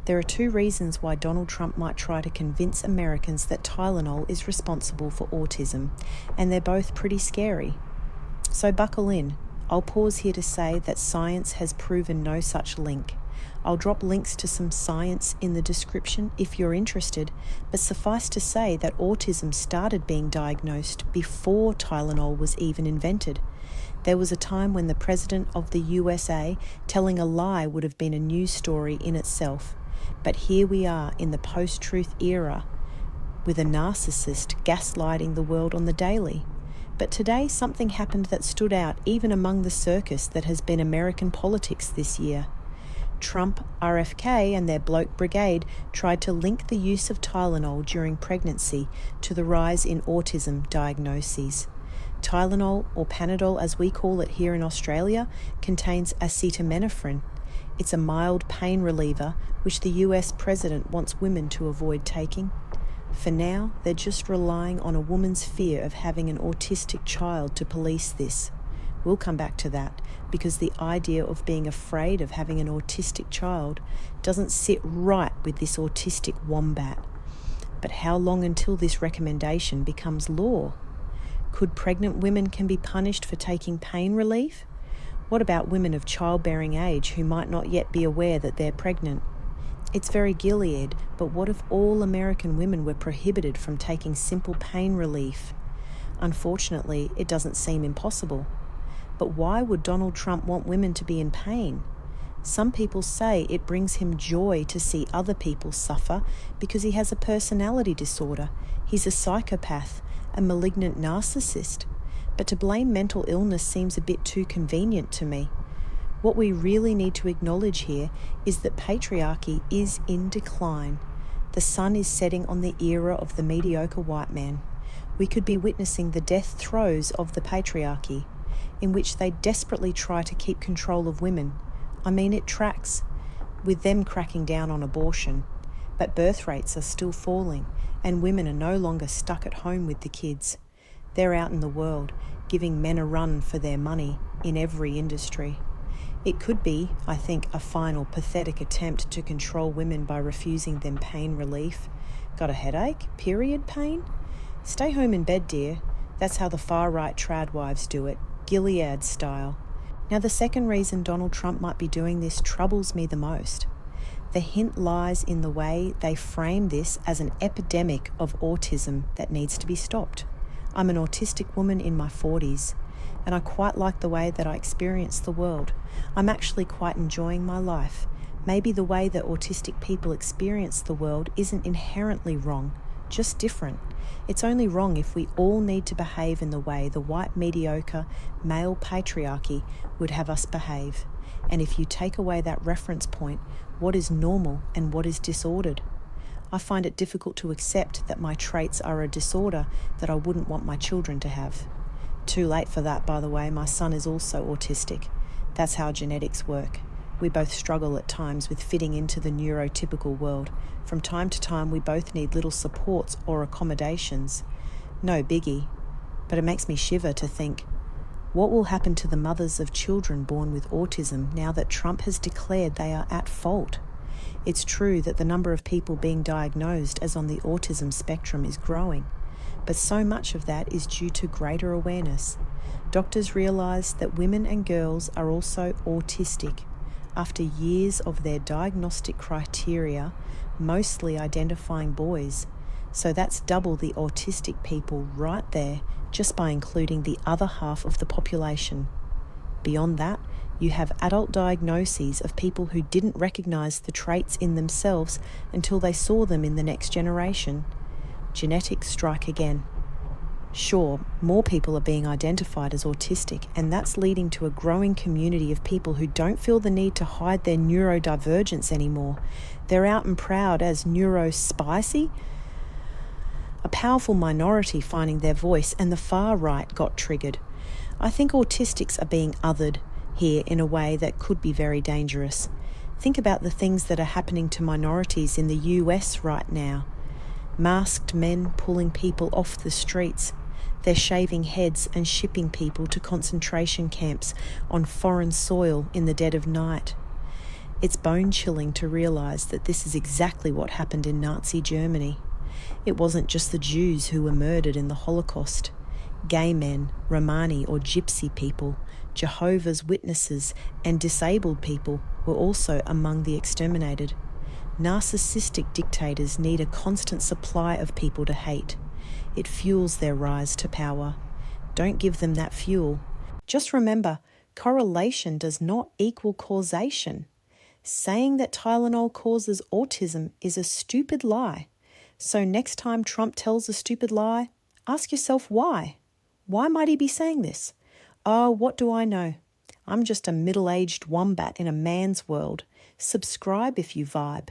There are two reasons why Donald Trump might try to convince Americans that Tylenol is responsible for autism, and they're both pretty scary. So buckle in. I'll pause here to say that science has proven no such link. I'll drop links to some science in the description if you're interested, but suffice to say that autism started being diagnosed before Tylenol was even invented. There was a time when the President of the USA telling a lie would have been a news story in itself. But here we are in the post-truth era with a narcissist gaslighting the world on the daily. But today something happened that stood out even among the circus that has been American politics this year. Trump, RFK and their bloke brigade tried to link the use of Tylenol during pregnancy to the rise in autism diagnoses. Tylenol, or Panadol as we call it here in Australia, contains acetaminophen. It's a mild pain reliever which the US president wants women to avoid taking. For now, they're just relying on a woman's fear of having an autistic child to police this. We'll come back to that, because the idea of being afraid of having an autistic child doesn't sit right with this autistic wombat. But how long until this recommendation becomes law? Could pregnant women can be punished for taking pain relief? What about women of childbearing age who might not yet be aware that they're pregnant? It's very Gilead, but what if all American women were prohibited from taking simple pain relief? Unfortunately, it doesn't seem impossible. But why would Donald Trump want women to be in pain? Some people say it brings him joy to see other people suffer because he has a personality disorder. He's a psychopath, a malignant narcissist. But to blame mental illness seems a bit too convenient to me. What we really need to acknowledge here is that patriarchy is in decline. The sun is setting on the era of the mediocre white man. We could be witnessing the death throes of the patriarchy, in which they desperately try to keep control of women. I mean, it tracks, with them cracking down on abortion. But birth rates are still falling, and women are no longer stuck at home with the kids. They're out in the world, giving men a run for their money in every industry. It could be, I think, a final pathetic attempt to control women by refusing them pain relief. Got a headache? Period pain? Stay home in bed, dear. That's how the far-right trad wives do it, Gilead-style. Now, the second reason Donald Trump might be doing this troubles me the most. The hint lies in the way they frame this as an epidemic of autism that needs to be stopped. I'm an autistic woman in my 40s, and I quite like the way that I experience the world. I'm actually quite enjoying my life. Maybe the way that autistic people experience the world isn't inherently wrong, just different. It's only wrong if we all need to behave in the way the white mediocre male patriarchy would have us behave. And if you take away that reference point, what is normal and what is disordered? I find it difficult to accept that my traits are a disorder that I wouldn't want my children to have. Too late for that, by the way. My son is also autistic. That's how genetics work. We both struggle at times with fitting into the neurotypical world. From time to time, we both need little supports or accommodations. No biggie. But it makes me shiver to think, what will happen to the mothers of children born with autism now that Trump has declared they are at fault? It's true that the number of people being diagnosed as on the autism spectrum is growing, but so much of that is due to greater awareness. Doctors realise that women and girls are also autistic after years of their diagnostic criteria mostly identifying boys. So that's double the autistic people right there, just by including the other half of the population. Beyond that, you have adult diagnoses of people who didn't recognise the traits in themselves until they saw them in the next generation. Genetics strike again. Sure, more people are being identified as autistic, and that's leading to a growing community of people who don't feel the need to hide their neurodivergence anymore. They're out and proud as neurospicy. A powerful minority finding their voice, and the far right got triggered. I think autistics are being othered here in a way that could be very dangerous. Think about the things that are happening to minorities in the US right now. Masked men pulling people off the streets. They're shaving heads and shipping people to concentration camps on foreign soil in the dead of night. It's bone-chilling to realise that this is exactly what happened in Nazi Germany. It wasn't just the Jews who were murdered in the Holocaust. Gay men, Romani or Gypsy people, Jehovah's Witnesses and disabled people were also among the exterminated. Narcissistic dictators need a constant supply of people to hate. It fuels their rise to power. Don't give them that fuel. Just remember, correlation does not equal causation. Saying that Tylenol causes autism is a stupid lie. So next time Trump tells a stupid lie, ask yourself why. Why might he be saying this? Oh, what do I know? I'm just a middle-aged wombat in a man's world. Subscribe if you vibe.